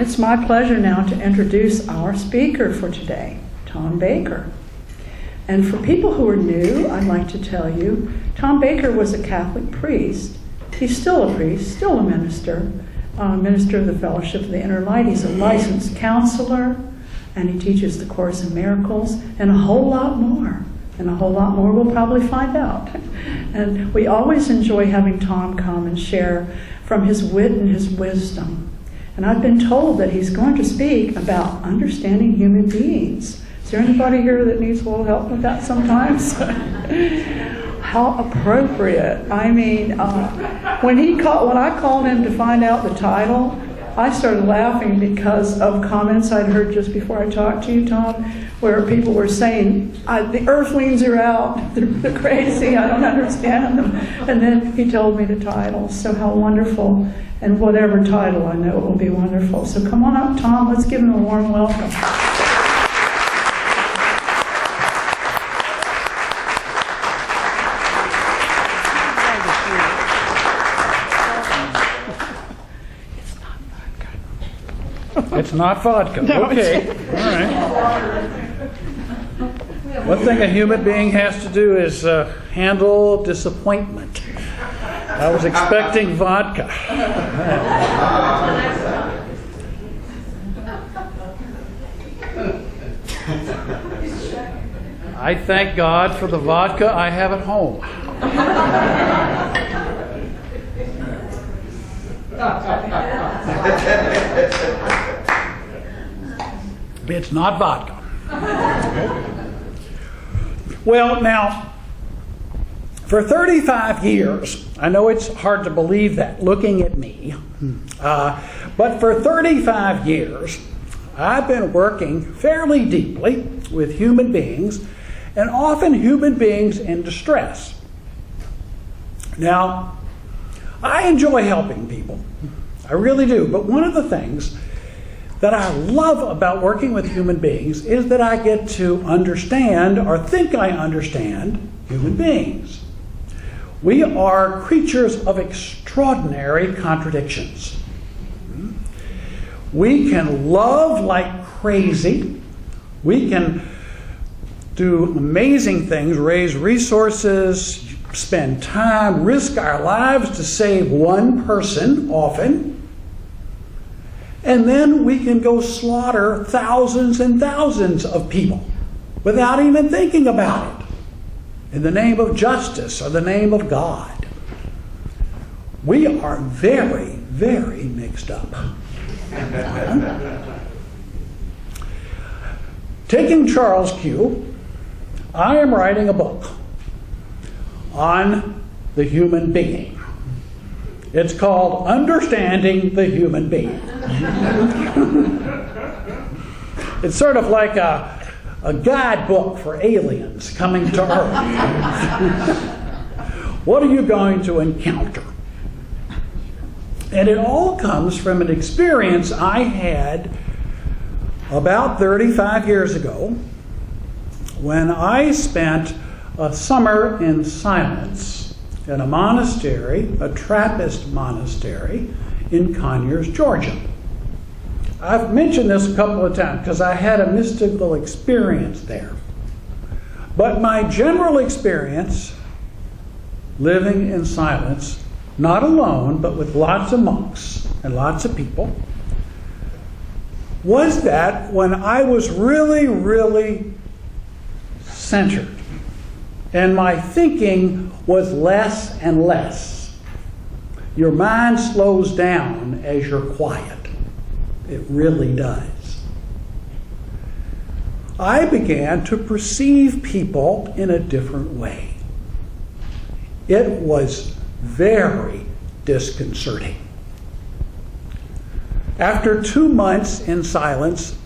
It's my pleasure now to introduce our speaker for today, Tom Baker. And for people who are new, I'd like to tell you, Tom Baker was a Catholic priest. He's still a priest, still a minister, minister of the Fellowship of the Inner Light. He's a licensed counselor, and he teaches the Course in Miracles, and a whole lot more. And a whole lot more we'll probably find out. And we always enjoy having Tom come and share from his wit and his wisdom. And I've been told that he's going to speak about understanding human beings. Is there anybody here that needs a little help with that sometimes? How appropriate. I mean, when I called him to find out the title, I started laughing because of comments I'd heard just before I talked to you, Tom, where people were saying, the earthlings are out, they're crazy, I don't understand them. And then he told me the title, so how wonderful. And whatever title, I know it will be wonderful. So come on up, Tom, let's give him a warm welcome. It's not vodka. No, okay. All right. One thing a human being has to do is handle disappointment. I was expecting vodka. I thank God for the vodka I have at home. It's not vodka. Well, now, for 35 years, I know it's hard to believe that looking at me, but for 35 years, I've been working fairly deeply with human beings, and often human beings in distress. Now, I enjoy helping people. I really do. But one of the things that I love about working with human beings is that I get to understand, or think I understand, human beings. We are creatures of extraordinary contradictions. We can love like crazy. We can do amazing things, raise resources, spend time, risk our lives to save one person, often. And then we can go slaughter thousands and thousands of people without even thinking about it, in the name of justice or the name of God. We are very, very mixed up. Taking Charles Q, I am writing a book on the human being. It's called Understanding the Human Being. It's sort of like a guidebook for aliens coming to Earth. What are you going to encounter? And it all comes from an experience I had about 35 years ago when I spent a summer in silence in a monastery, a Trappist monastery in Conyers, Georgia. I've mentioned this a couple of times because I had a mystical experience there. But my general experience, living in silence, not alone, but with lots of monks and lots of people, was that when I was really, really centered, and my thinking was less and less. Your mind slows down as you're quiet. It really does. I began to perceive people in a different way. It was very disconcerting. After 2 months in silence,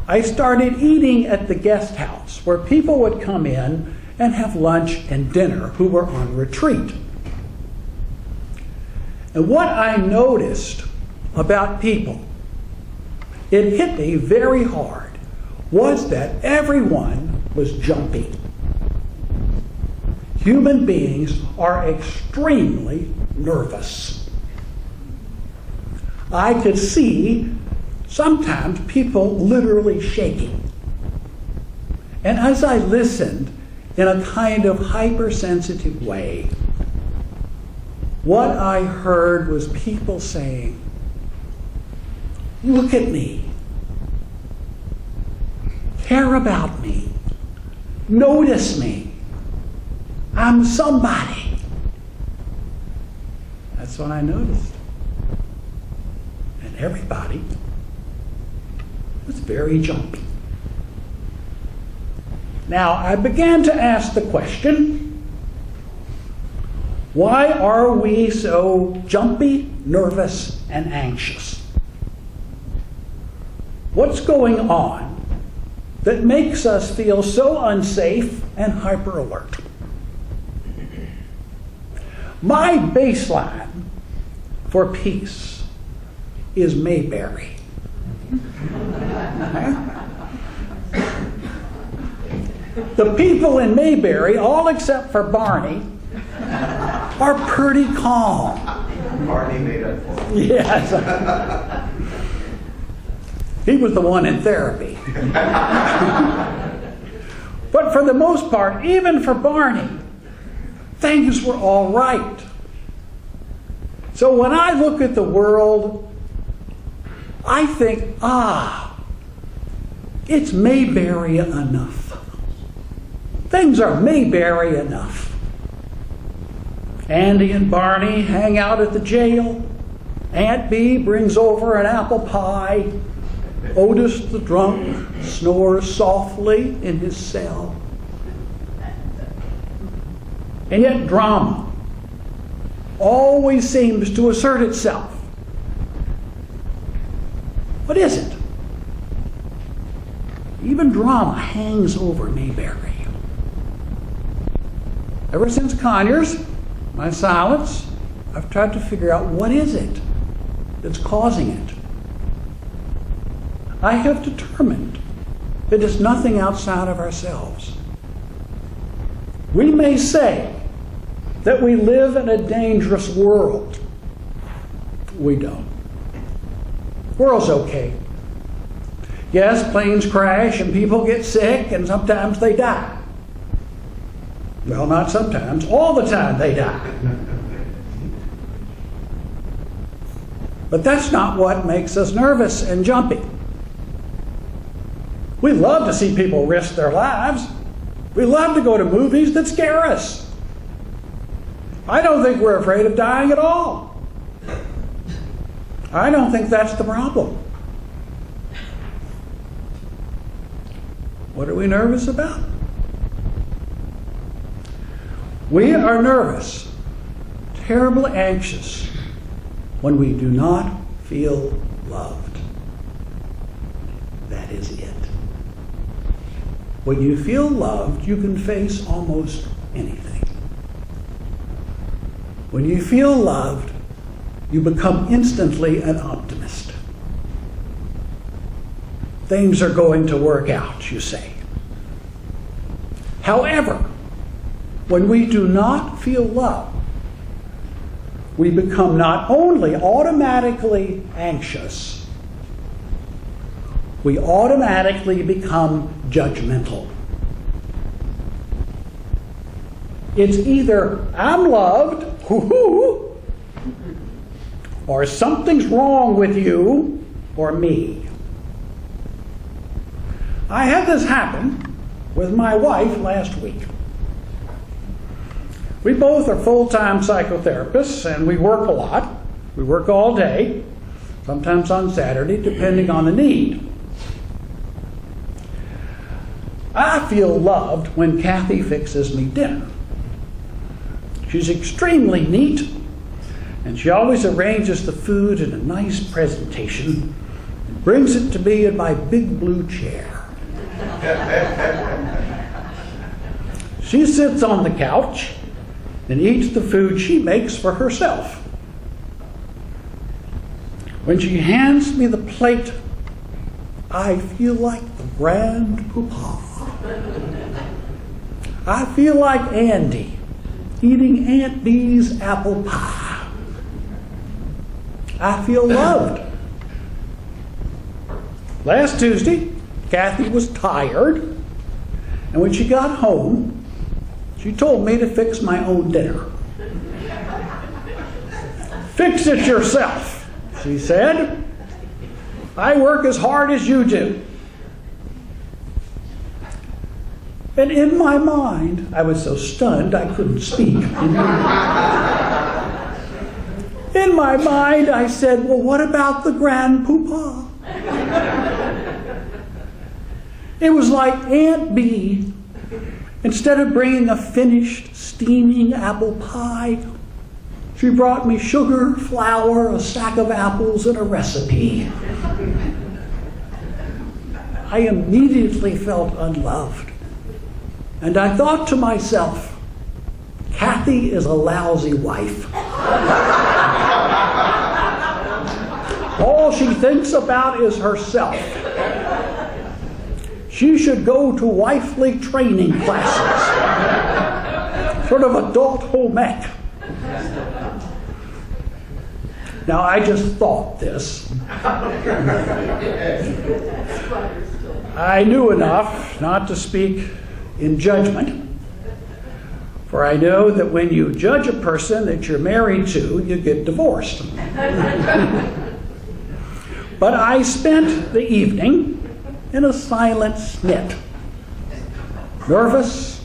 I started eating at the guest house where people would come in and have lunch and dinner who were on retreat. And what I noticed about people, it hit me very hard, was that everyone was jumpy. Human beings are extremely nervous. I could see sometimes people literally shaking. And as I listened in a kind of hypersensitive way, what I heard was people saying, "Look at me. Care about me. Notice me. I'm somebody." That's what I noticed. And everybody was very jumpy. Now, I began to ask the question, why are we so jumpy, nervous, and anxious? What's going on that makes us feel so unsafe and hyper alert? My baseline for peace is Mayberry. The people in Mayberry, all except for Barney, are pretty calm. Barney made up for it. Yes. He was the one in therapy. But for the most part, even for Barney, things were all right. So when I look at the world, I think, it's Mayberry enough. Things are Mayberry enough. Andy and Barney hang out at the jail. Aunt Bee brings over an apple pie. Otis the drunk snores softly in his cell. And yet drama always seems to assert itself. What is it? Even drama hangs over Mayberry. Ever since Conyers, my silence, I've tried to figure out what is it that's causing it. I have determined that it's nothing outside of ourselves. We may say that we live in a dangerous world. We don't. The world's okay. Yes, planes crash and people get sick and sometimes they die. Well, not sometimes. All the time they die. But that's not what makes us nervous and jumpy. We love to see people risk their lives. We love to go to movies that scare us. I don't think we're afraid of dying at all. I don't think that's the problem. What are we nervous about? We are nervous, terribly anxious, when we do not feel loved. That is it. When you feel loved, you can face almost anything. When you feel loved, you become instantly an optimist. Things are going to work out, you say. However, when we do not feel love, we become not only automatically anxious, we automatically become judgmental. It's either I'm loved, hoo-hoo, or something's wrong with you or me. I had this happen with my wife last week. We both are full-time psychotherapists and we work a lot. We work all day, sometimes on Saturday, depending on the need. I feel loved when Kathy fixes me dinner. She's extremely neat, and she always arranges the food in a nice presentation and brings it to me in my big blue chair. She sits on the couch and eats the food she makes for herself. When she hands me the plate, I feel like the grand poobah. I feel like Andy eating Aunt Bee's apple pie. I feel loved. Last Tuesday, Kathy was tired, and when she got home, she told me to fix my own dinner. "Fix it yourself," she said. "I work as hard as you do." And in my mind, I was so stunned I couldn't speak. In my mind, I said, "Well, what about the grand poobah?" It was like Aunt Bee, instead of bringing a finished, steaming apple pie, she brought me sugar, flour, a sack of apples, and a recipe. I immediately felt unloved. And I thought to myself, Kathy is a lousy wife. All she thinks about is herself. She should go to wifely training classes, sort of adult home ec. Now, I just thought this. I knew enough not to speak in judgment, for I know that when you judge a person that you're married to, you get divorced. But I spent the evening in a silent snit, nervous,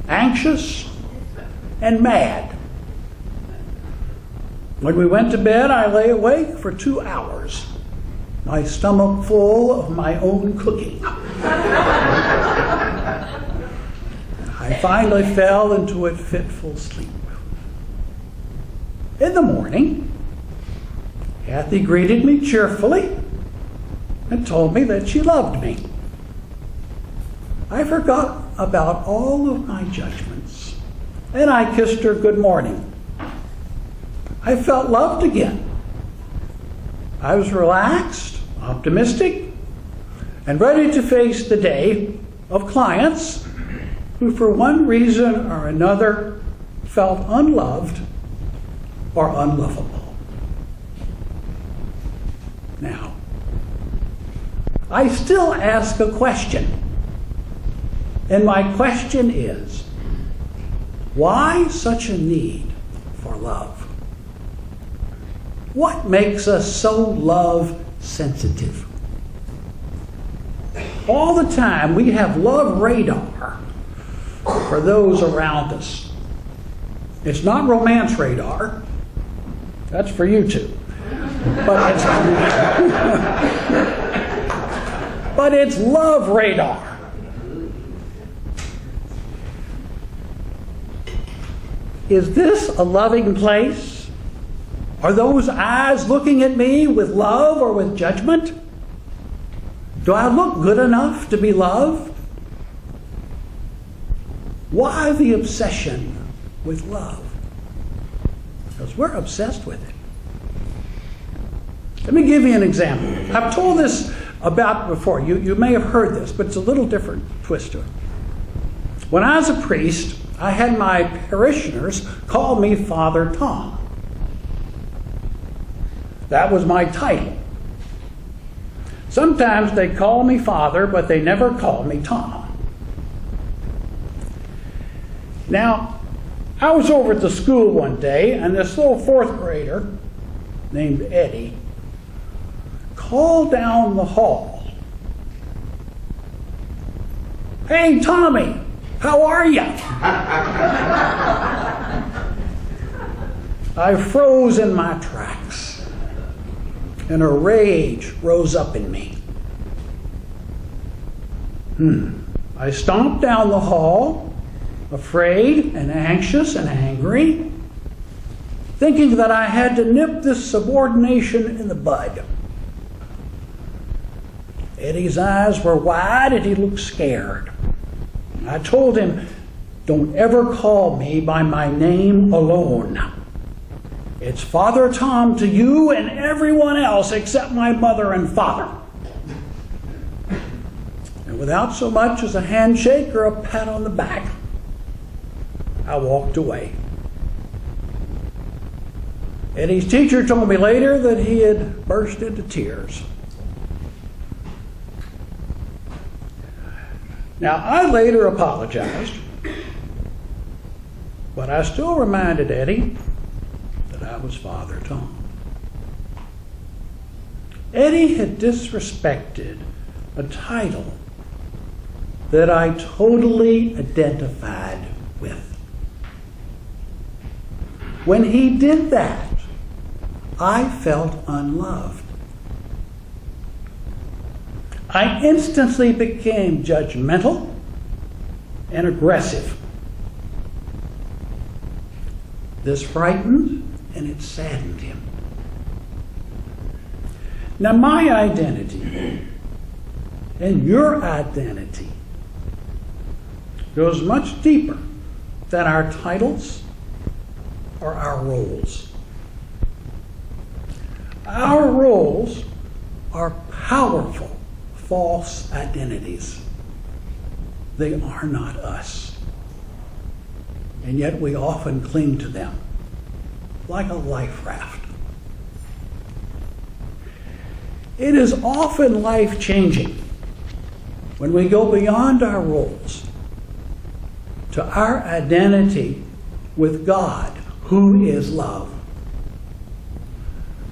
anxious, and mad. When we went to bed, I lay awake for 2 hours, my stomach full of my own cooking. I finally fell into a fitful sleep. In the morning, Kathy greeted me cheerfully and told me that she loved me. I forgot about all of my judgments, and I kissed her good morning. I felt loved again. I was relaxed, optimistic, and ready to face the day of clients who, for one reason or another, felt unloved or unlovable. Now, I still ask a question, and my question is, why such a need for love? What makes us so love sensitive? All the time we have love radar for those around us. It's not romance radar. That's for you two. But it's love radar. Is this a loving place? Are those eyes looking at me with love or with judgment? Do I look good enough to be loved? Why the obsession with love? Because we're obsessed with it. Let me give you an example. I've told this about before. You may have heard this, but it's a little different twist to it. When I was a priest, I had my parishioners call me Father Tom. That was my title. Sometimes they call me Father, but they never call me Tom. Now, I was over at the school one day, and this little 4th grader named Eddie called down the hall, "Hey, Tommy, how are you?" I froze in my tracks, and a rage rose up in me. I stomped down the hall, afraid and anxious and angry, thinking that I had to nip this subordination in the bud. Eddie's eyes were wide and he looked scared. I told him, "Don't ever call me by my name alone. It's Father Tom to you and everyone else except my mother and father." And without so much as a handshake or a pat on the back, I walked away. Eddie's teacher told me later that he had burst into tears. Now, I later apologized, but I still reminded Eddie that I was Father Tom. Eddie had disrespected a title that I totally identified with. When he did that, I felt unloved. I instantly became judgmental and aggressive. This frightened and it saddened him. Now, my identity and your identity goes much deeper than our titles or our roles. Our roles are powerful false identities. They are not us. And yet we often cling to them like a life raft. It is often life-changing when we go beyond our roles to our identity with God, who is love.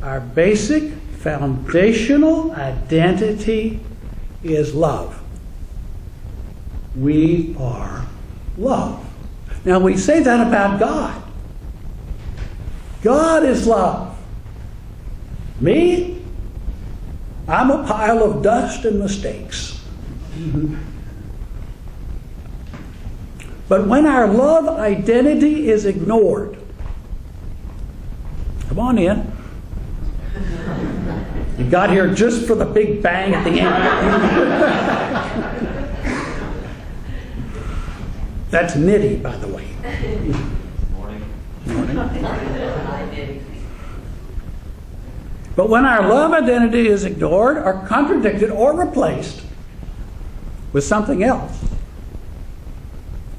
Our basic foundational identity is love. We are love. Now, we say that about God. God is love. Me? I'm a pile of dust and mistakes. But when our love identity is ignored, come on in. You got here just for the big bang at the end. That's Nitty, by the way. Morning. Morning. But when our love identity is ignored or contradicted or replaced with something else,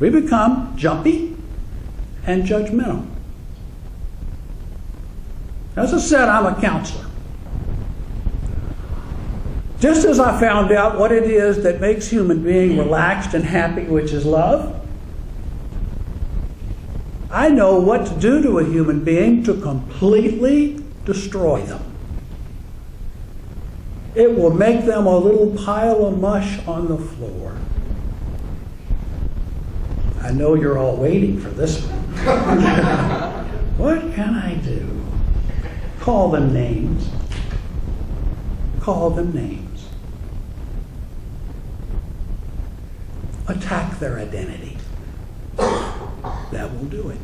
we become jumpy and judgmental. As I said, I'm a counselor. Just as I found out what it is that makes human being relaxed and happy, which is love, I know what to do to a human being to completely destroy them. It will make them a little pile of mush on the floor. I know you're all waiting for this one. What can I do? Call them names. Call them names. Attack their identity. That will do it.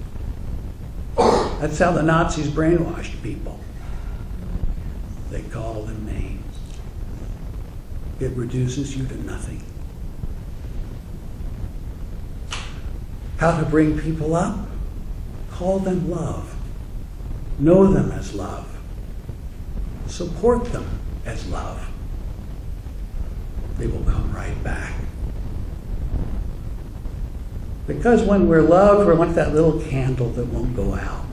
That's how the Nazis brainwashed people. They call them names. It reduces you to nothing. How to bring people up? Call them love. Know them as love. Support them as love. They will come right back. Because when we're loved, we're like that little candle that won't go out.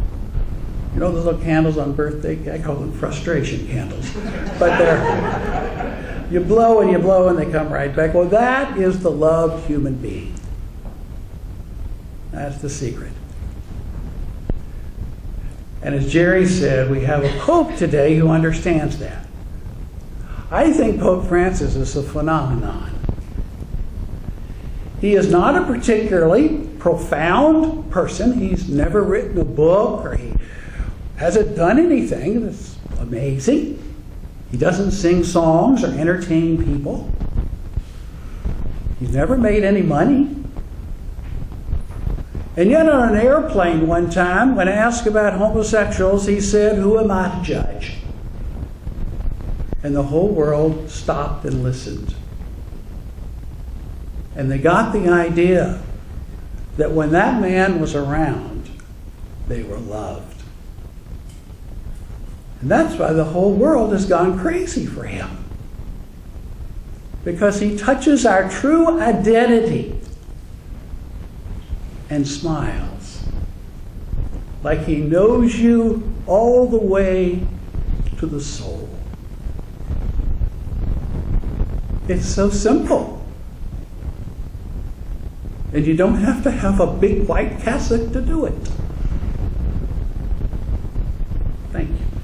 You know those little candles on birthday? I call them frustration candles. But they're, you blow and they come right back. Well, that is the loved human being. That's the secret. And as Jerry said, we have a Pope today who understands that. I think Pope Francis is a phenomenon. He is not a particularly profound person. He's never written a book or he hasn't done anything that's amazing. He doesn't sing songs or entertain people. He's never made any money. And yet on an airplane one time, when asked about homosexuals, he said, "Who am I to judge?" And the whole world stopped and listened. And they got the idea that when that man was around, they were loved. And that's why the whole world has gone crazy for him. Because he touches our true identity and smiles. like he knows you all the way to the soul. It's so simple. And you don't have to have a big white cassock to do it. Thank you.